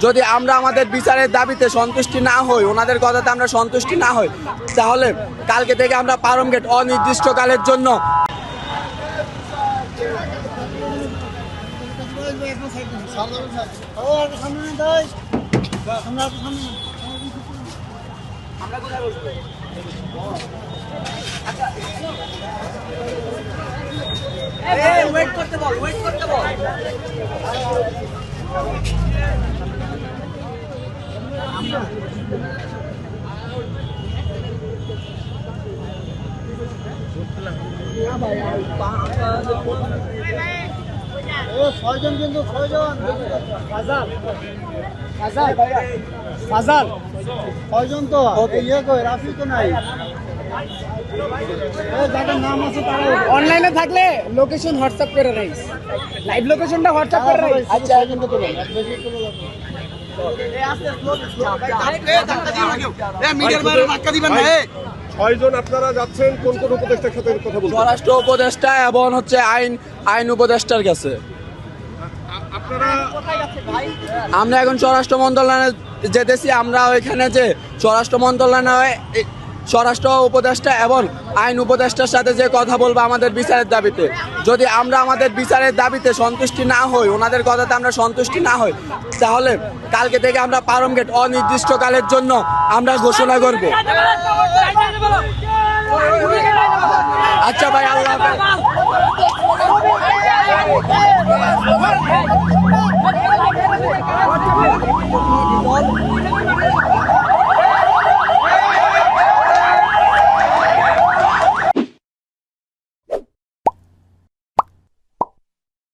যদি আমরা আমাদের বিচারের দাবিতে সন্তুষ্টি না হই, ওনাদের কথাতে আমরা সন্তুষ্টি না হই, তাহলে কালকে থেকে আমরা পারম গেট অনির্দিষ্টকালের জন্য ওয়েট করতে বল। ছয়জন কিন্তু ছয়জন তো ইয়ে কই রাফি তো নাই। যাদের নাম আছে তারা অনলাইনে থাকলে লোকেশন হোয়াটসঅ্যাপ করে রাইস, লাইভ লোকেশনটা হোয়াটসঅ্যাপ করে রাইস। আচ্ছা কিন্তু তো বেশি তুলো ছয়জন আপনারা যাচ্ছেন কোন কোন উপদেষ্টার সাথে কথা বলছেন? স্বরাষ্ট্র উপদেষ্টা এবং হচ্ছে আইন উপদেষ্টার কাছে। আপনারা আমরা এখন স্বরাষ্ট্র মন্ত্রণালয়ে যেতেছি। আমরা ওইখানে যে স্বরাষ্ট্র মন্ত্রণালয়ে স্বরাষ্ট্র উপদেষ্টা এবং আইন উপদেষ্টার সাথে যে কথা বলবো আমাদের বিচারের দাবিতে, যদি আমরা আমাদের বিচারের দাবিতে সন্তুষ্টি না হই, ওনাদের কথাতে আমরা সন্তুষ্টি না হই, তাহলে কালকে থেকে আমরা পারম গেট অনির্দিষ্টকালের জন্য আমরা ঘোষণা করব। আচ্ছা ভাই, আল্লাহ হাফেজ।